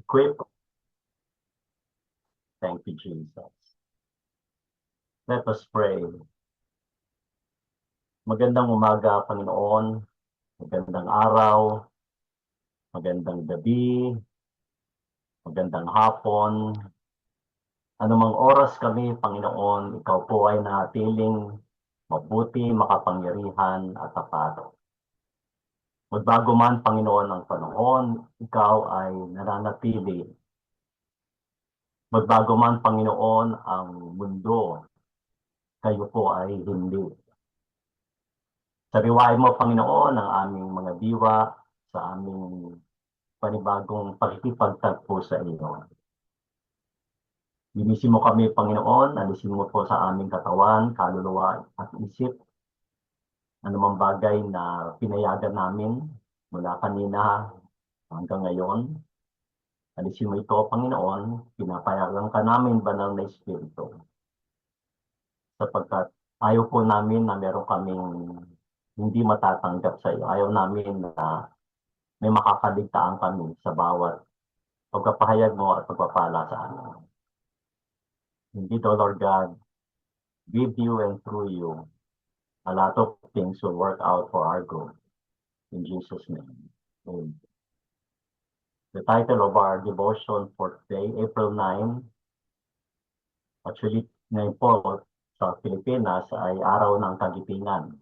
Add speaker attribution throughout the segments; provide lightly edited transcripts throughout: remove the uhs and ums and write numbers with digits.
Speaker 1: equipped. Thank you, Jesus. Let us pray. Magandang umaga, Panginoon. Magandang araw. Magandang gabi. Magandang hapon. Anumang oras kami, Panginoon, ikaw po ay natiling mabuti, makapangyarihan at tapat. Magbago man, Panginoon, ang panahon, ikaw ay nananatili. Magbago man, Panginoon, ang mundo, kayo po ay hindi. Sariwain mo, Panginoon, ang aming mga diwa sa aming panibagong pakikipagtagpo sa iyo. Linisin mo kami, Panginoon, alisin mo po sa aming katawan, kaluluwa at isip. Anumang bagay na pinayagan namin mula kanina hanggang ngayon. Alisin mo ito, Panginoon, pinapayagan ka namin, banal na Espiritu. Sapagkat ayaw po namin na meron kaming hindi matatanggap sa iyo. Ayaw namin na may makakaligtaan kami sa bawat pagpapahayag mo at pagpapala sa amin. Indeed, O Lord God, with you and through you, a lot of things will work out for our good. In Jesus' name. Amen. The title of our devotion for today, April 9, actually, ngayon po sa Pilipinas ay araw ng kagitingan,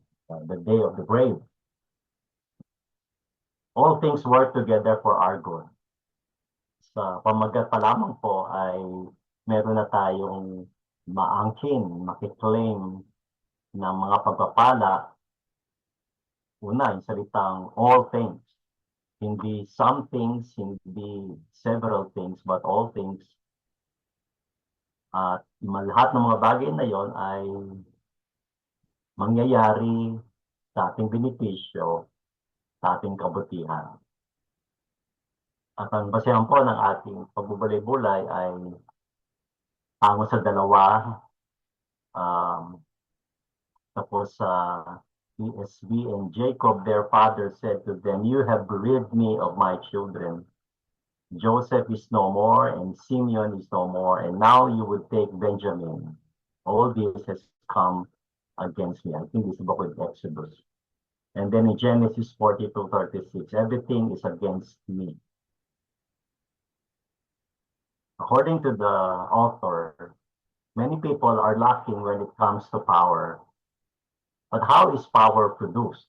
Speaker 1: the Day of the Brave. All things work together for our good. Sa pamagat pa lamang po ay meron na tayong maangkin, makiklaim ng mga pagpapala. Una, yung salitang all things. Hindi some things, hindi several things, but all things. At lahat ng mga bagay na yon ay mangyayari sa ating benepisyo, sa ating kabutihan. At ang basehan po ng ating pagbubulay-bulay ay hango sa dalawa. Tapos ESV, and Jacob, their father, said to them, "You have bereaved me of my children. Joseph is no more, and Simeon is no more, and now you would take Benjamin. All this has come against me." I think this is the book of Exodus. And then in Genesis 42:36, everything is against me. According to the author, many people are lacking when it comes to power. But how is power produced?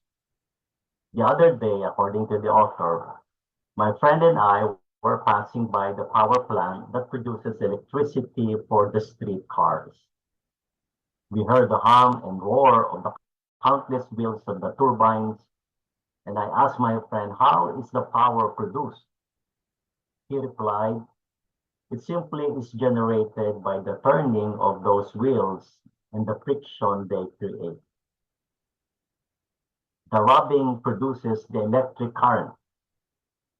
Speaker 1: The other day, according to the author, my friend and I were passing by the power plant that produces electricity for the street cars. We heard the hum and roar of the countless wheels of the turbines, and I asked my friend, "How is the power produced?" He replied, "It simply is generated by the turning of those wheels and the friction they create. The rubbing produces the electric current.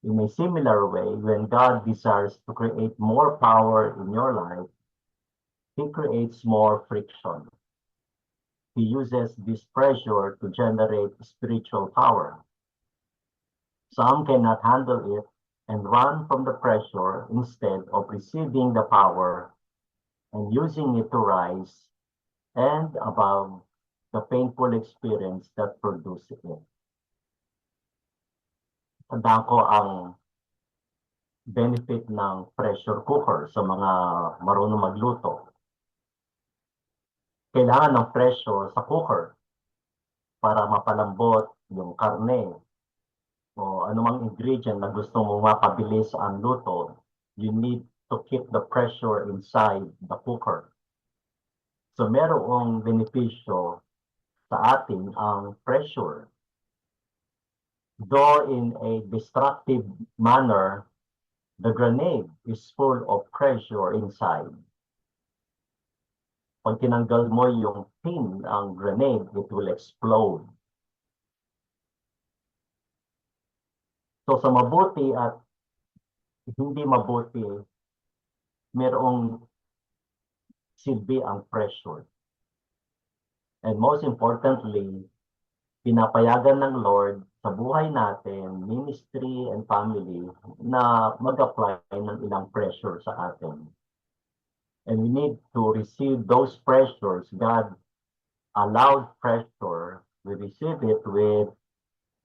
Speaker 1: In a similar way, when God desires to create more power in your life, He creates more friction. He uses this pressure to generate spiritual power. Some cannot handle it and run from the pressure instead of receiving the power and using it to rise and above the painful experience that produces it. Tandaan ko ang benefit ng pressure cooker sa mga marunong magluto. Kailangan ng pressure sa cooker para mapalambot yung karne o anumang ingredient na gusto mong mapabilis ang luto. You need to keep the pressure inside the cooker. So merong benepisyo sa atin ang pressure. Though in a destructive manner, the grenade is full of pressure inside. Pag tinanggal mo yung pin, ang grenade, it will explode. So sa mabuti at hindi mabuti, merong silbi ang pressure. And most importantly, pinapayagan ng Lord sa buhay natin, ministry and family, na mag-apply ng ilang pressure sa atin. And we need to receive those pressures. God allowed pressure. We receive it with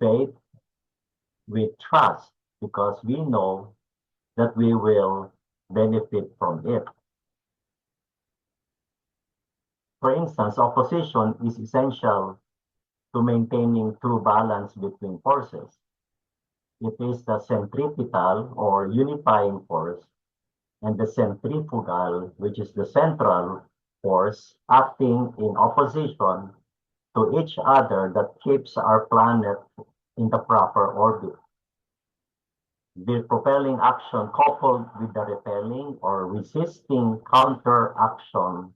Speaker 1: faith, with trust, because we know that we will benefit from it. For instance, opposition is essential to maintaining true balance between forces. It is the centripetal or unifying force and the centrifugal, which is the central force, acting in opposition to each other that keeps our planet in the proper orbit. The propelling action coupled with the repelling or resisting counteraction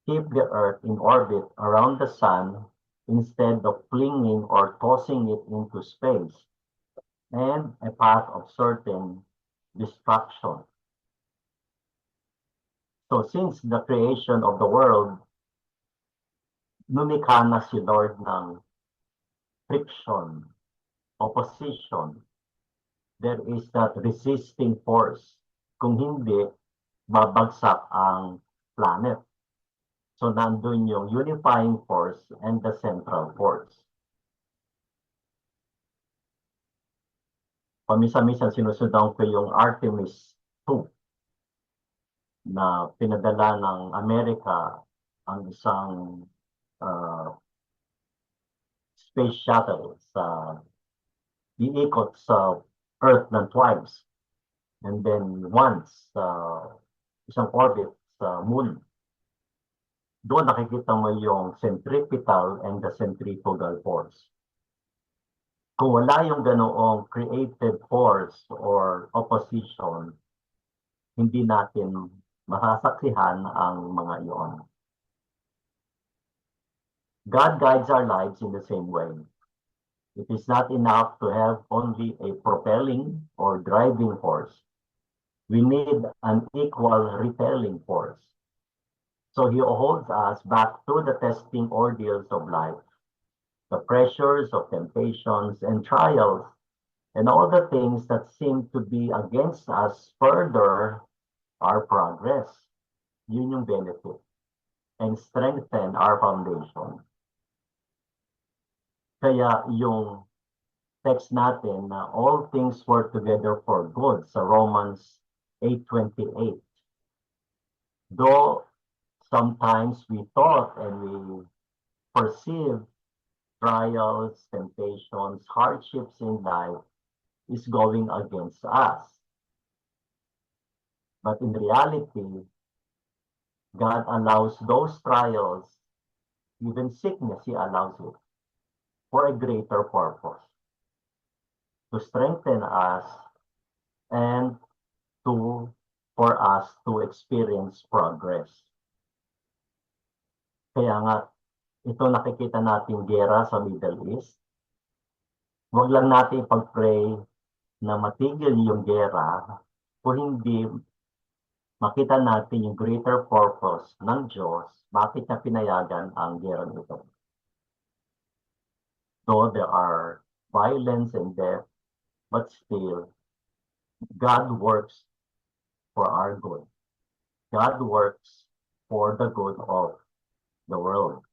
Speaker 1: keep the Earth in orbit around the Sun instead of flinging or tossing it into space, and a path of certain destruction. So since the creation of the world, lumikha na si Lord ng friction, opposition. There is that resisting force. Kung hindi, babagsak ang planet. So nandun yung unifying force and the central force. Pamisa-misa sinusundan ko yung Artemis 2 na pinadala ng Amerika ang isang space shuttle sa iikot sa Earth ng twice. And then once isang orbit sa Moon. Doon nakikita mo yung centripetal and the centrifugal force. Kung wala yung ganoong creative force or opposition, hindi natin masasaksihan ang mga iyon. God guides our lives in the same way. It is not enough to have only a propelling or driving force. We need an equal repelling force. So He holds us back through the testing ordeals of life, the pressures of temptations and trials, and all the things that seem to be against us further our progress. Yun yung benefit. And strengthen our foundation. Kaya yung text natin na all things work together for good sa Romans 8:28. Though sometimes we thought and we perceive trials, temptations, hardships in life is going against us. But in reality, God allows those trials, even sickness, He allows it for a greater purpose. To strengthen us and for us to experience progress. Kaya nga, ito nakikita natin gera sa Middle East. Huwag lang natin ipag-pray na matigil yung gera kung hindi makita natin yung greater purpose ng Diyos, bakit niya pinayagan ang gera nito. Though there are violence and death, but still, God works for our good. God works for the good of the world.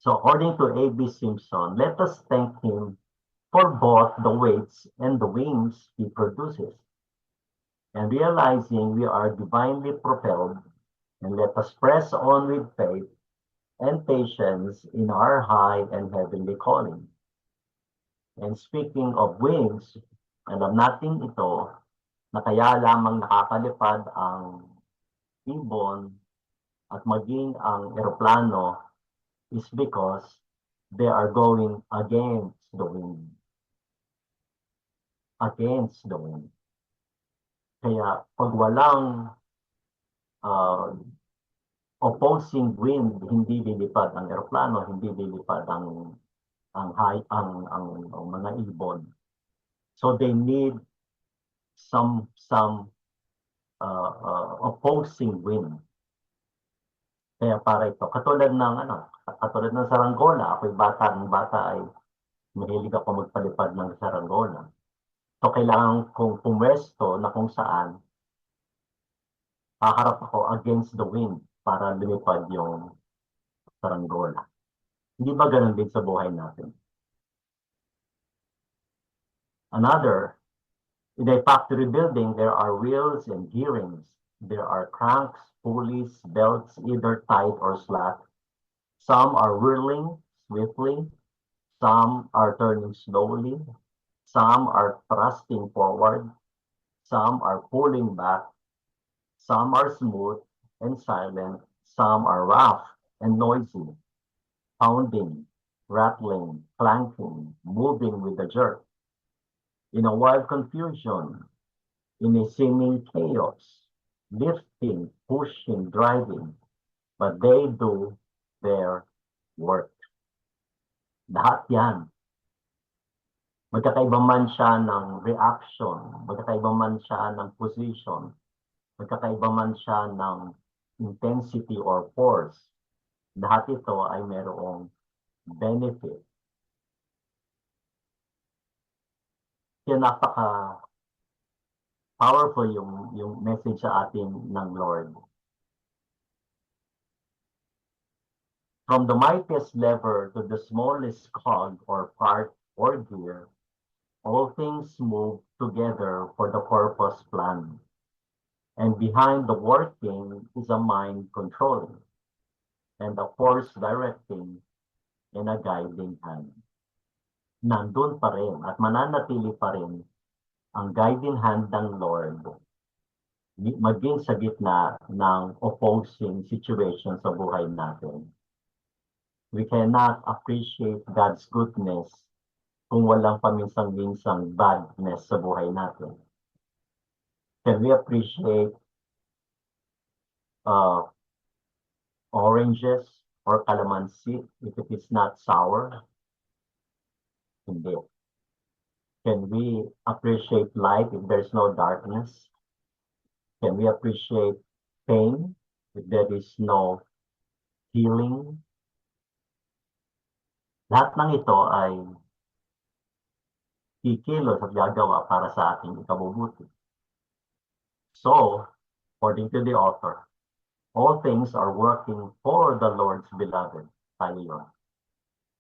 Speaker 1: So according to A.B. Simpson, let us thank Him for both the weights and the wings He produces. And realizing we are divinely propelled, and let us press on with faith and patience in our high and heavenly calling. And speaking of wings, alam natin ito, na kaya lamang nakakalipad ang ibon at maging ang eroplano is because they are going against the wind. Against the wind. Kaya pag walang opposing wind, hindi lilipad ang eroplano, hindi lilipad ang mga ibon. So they need some opposing wind. Kaya para ito, katulad ng saranggola, ako'y bata ay mahilig ako magpalipad ng saranggola. So, kailangan kong pumwesto na kung saan haharap ako against the wind para lumipad yung saranggola. Hindi ba ganun din sa buhay natin? Another, in a factory building, there are wheels and gearings. There are cranks, pulleys, belts, either tight or slack. Some are whirling swiftly. Some are turning slowly. Some are thrusting forward. Some are pulling back. Some are smooth and silent. Some are rough and noisy, pounding, rattling, clanking, moving with a jerk. In a wild confusion, in a seeming chaos, lifting, pushing, driving, but they do their work. Lahat yan. Magkakaiba man siya ng reaction, magkakaiba man siya ng position, magkakaiba man siya ng intensity or force, lahat ito ay mayroong benefit. Kaya napaka-powerful yung message sa atin ng Lord. From the mightiest lever to the smallest cog or part or gear, all things move together for the purpose planned. And behind the working is a mind controlling, and a force directing, and a guiding hand. Nandun pa rin at mananatili pa rin ang guiding hand ng Lord maging sa gitna ng opposing situation sa buhay natin. We cannot appreciate God's goodness kung walang paminsang-minsang badness sa buhay natin. Can we appreciate oranges or calamansi if it is not sour? Hindi. Can we appreciate light if there's no darkness? Can we appreciate pain if there is no healing? Lahat ng ito ay kikilos at gagawa para sa ating ikabubuti. So, according to the author, all things are working for the Lord's beloved. Tayo yun.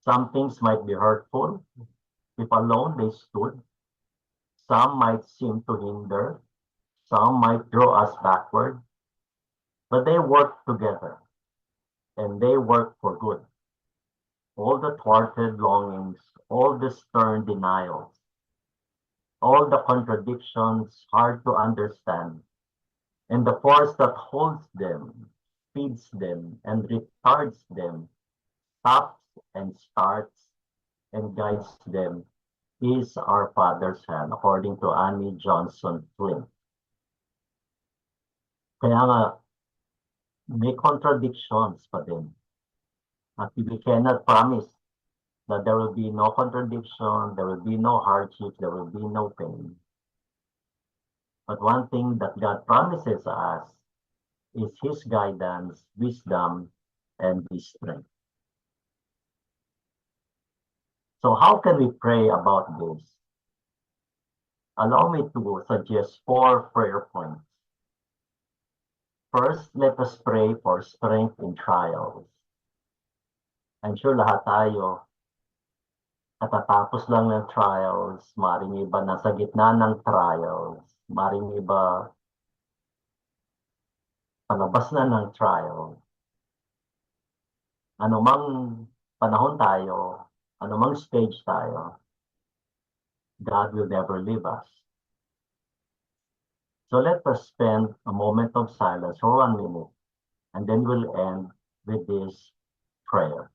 Speaker 1: Some things might be hurtful if alone they stood. Some might seem to hinder. Some might draw us backward. But they work together, and they work for good. All the thwarted longings, all the stern denials, all the contradictions hard to understand, and the force that holds them, feeds them, and retards them, stops and starts and guides them, is our Father's hand, according to Annie Johnson Flint. Kaya nga, may contradictions pa din. At we cannot promise that there will be no contradiction, there will be no hardship, there will be no pain. But one thing that God promises us is His guidance, wisdom, and His strength. So how can we pray about this? Allow me to suggest 4 prayer points. First, let us pray for strength in trials. I'm sure lahat tayo katatapos lang ng trials, maring iba nasa gitna ng trials, maring iba palabas na ng trial. Anumang panahon tayo, anumang stage tayo, God will never leave us. So let us spend a moment of silence for 1 minute, and then we'll end with this prayer.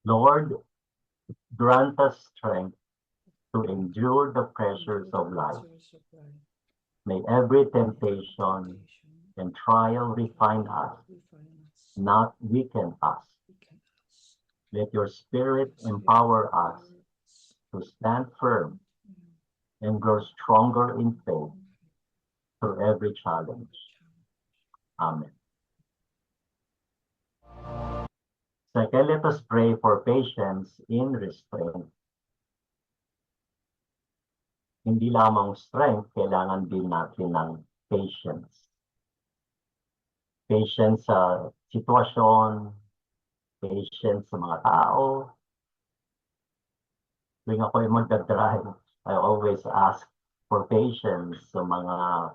Speaker 1: Lord, grant us strength to endure the pressures of life. May every temptation and trial refine us, not weaken us. Let your Spirit empower us to stand firm and grow stronger in faith through every challenge. Amen. Second, let us pray for patience in restraint. Hindi lamang strength, kailangan din natin ng patience. Patience sa sitwasyon, patience sa mga tao. Tuwing ako ay magdadrive, I always ask for patience sa mga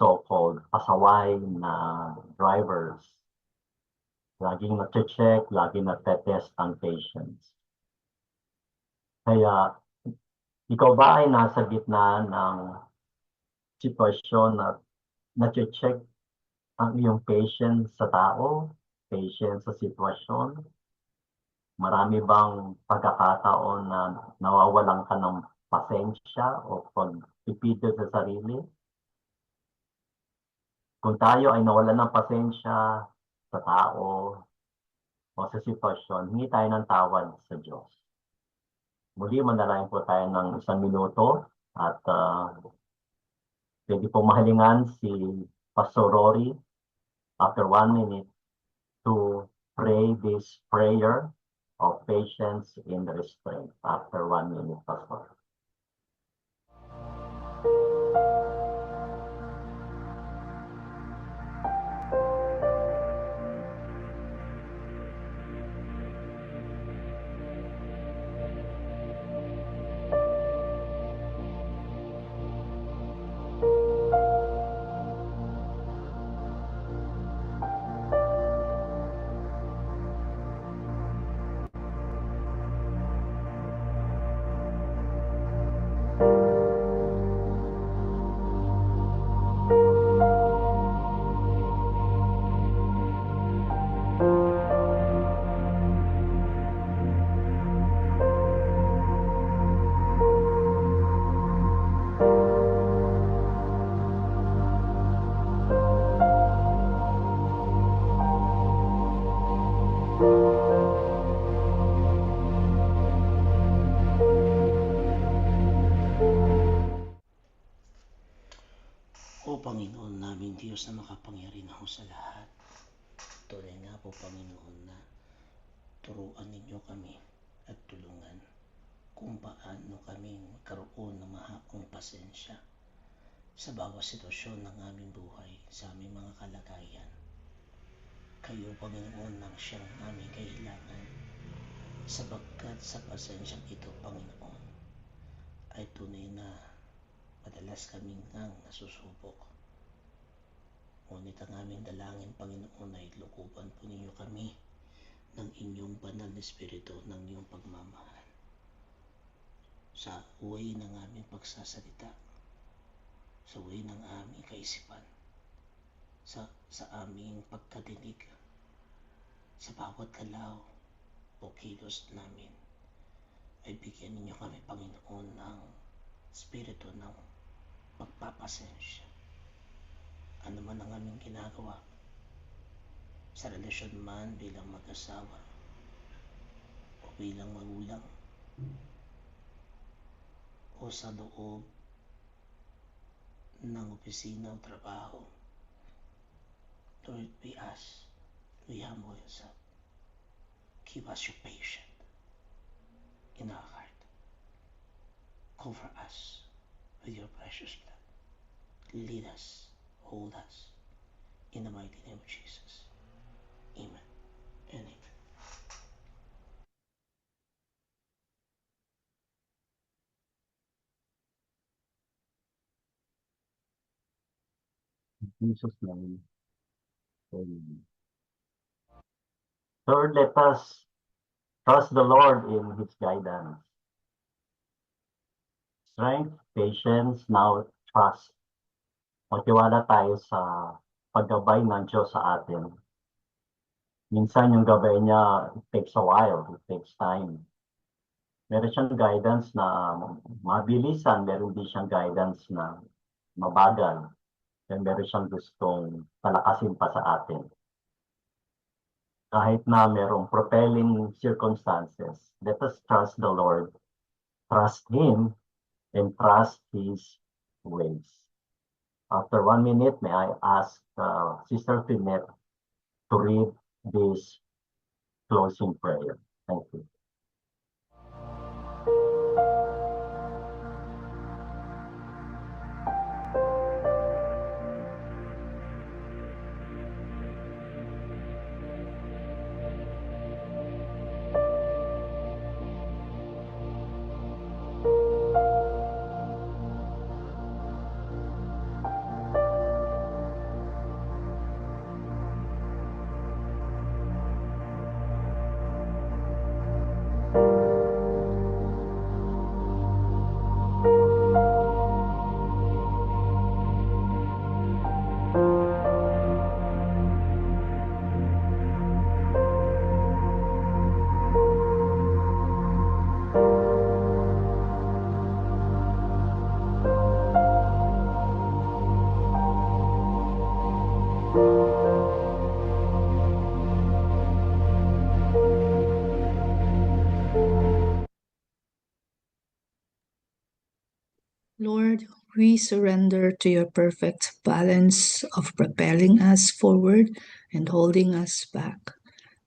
Speaker 1: so-called pasaway na drivers. Laging na-check, laging na-test ang patience. Kaya, ikaw ba ay nasa gitna ng sitwasyon na na-check ang iyong patience sa tao, patience sa sitwasyon? Marami bang pagkakataon na nawawalan ka ng pasensya o pagpipigil sa sarili? Kung tayo ay nawalan ng pasensya sa tao o sa sitwasyon, hingi tayo ng tawad sa Diyos. Muli, manalangin po tayo ng 1 minuto at pwede po mahalingan si Pastor Rory after 1 minute to pray this prayer of patience in restraint. After 1 minute, Pastor.
Speaker 2: O Panginoon naming Diyos na makapangyarihan sa lahat, tunay nga po Panginoon na turuan ninyo kami at tulungan kung paano kami magkaroon ng mahakong pasensya sa bawat sitwasyon ng aming buhay, sa aming mga kalagayan. Kayo Panginoon ang siyang aming kailangan, sapagkat sa pasensyang ito Panginoon ay tunay na madalas kaming ngang nasusubok. Ngunit ang aming dalangin, Panginoon, ay lukuban po ninyo kami ng inyong banal na espiritu, ng inyong pagmamahal sa way ng aming pagsasalita, sa way ng aming kaisipan, sa aming pagkadinig, sa bawat galaw o kilos namin, ay bigyan ninyo kami, Panginoon, ng espiritu ng pagpapasensya. Ano man ang aming ginagawa, sa relasyon man bilang mag-asawa o bilang magulang o sa loob ng opisina o trabaho, Lord, we ask, we humble yourself, give us your patience in our heart, cover us with your precious blood, lead us, hold us, in the mighty name of Jesus. Amen and amen.
Speaker 1: In Jesus' name. Amen. Third, let us trust the Lord in His guidance. Strength, patience, now trust. Magtiwala tayo sa paggabay ng Diyos sa atin. Minsan yung gabay niya, it takes a while, it takes time. Meron siyang guidance na mabilisan, meron din siyang guidance na mabagal. And meron siyang gustong palakasin pa sa atin. Kahit na merong propelling circumstances, let us trust the Lord, trust Him, and trust His ways. After 1 minute, may I ask Sister Finette to read this closing prayer. Thank you.
Speaker 3: Lord, we surrender to your perfect balance of propelling us forward and holding us back.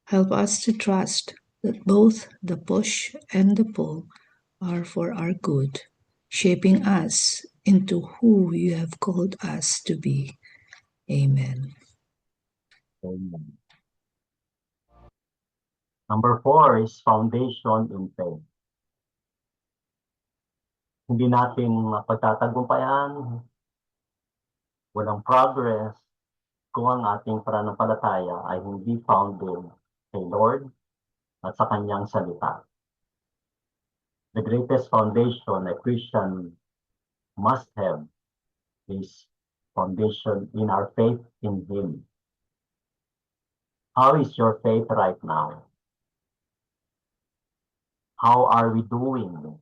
Speaker 3: Help us to trust that both the push and the pull are for our good, shaping us into who you have called us to be. Amen.
Speaker 1: Amen. Number 4 is foundation in faith. Hindi natin mapagtatagumpayan, walang progress, kung ang ating pananampalataya ay hindi founded kay Lord at sa kanyang salita. The greatest foundation a Christian must have is foundation in our faith in Him. How is your faith right now? How are we doing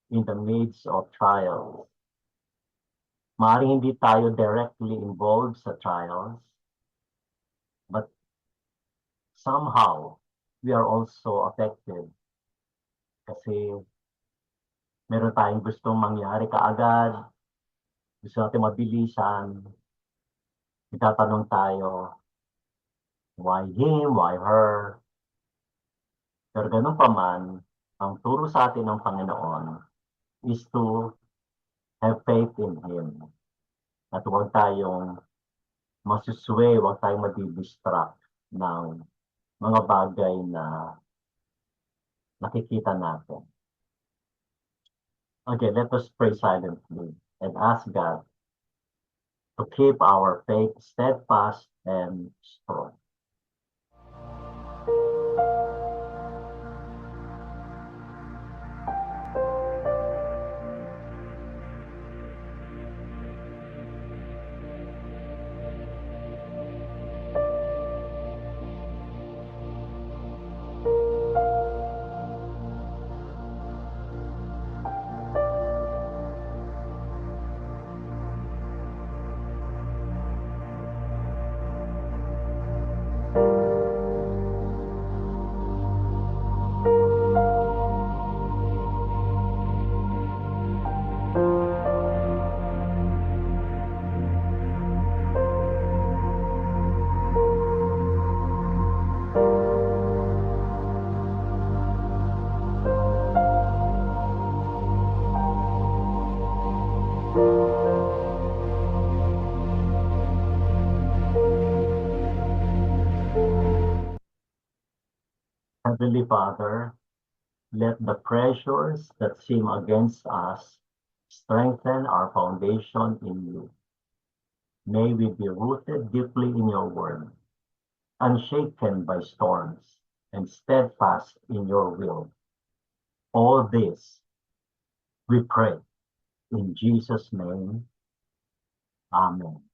Speaker 1: in the midst of trials? Maaaring hindi tayo directly involved sa trials, but somehow we are also affected kasi meron tayong gustong mangyari kaagad, gusto natin mabilisan, itatanong tayo, why him, why her? Pero ganun pa man, ang turo sa atin ng Panginoon is to have faith in Him. At huwag tayong masusway, huwag tayong madidistract ng mga bagay na nakikita natin. Okay, let us pray silently and ask God to keep our faith steadfast and strong. Heavenly Father, let the pressures that seem against us strengthen our foundation in you. May we be rooted deeply in your word, unshaken by storms, and steadfast in your will. All this we pray in Jesus' name. Amen.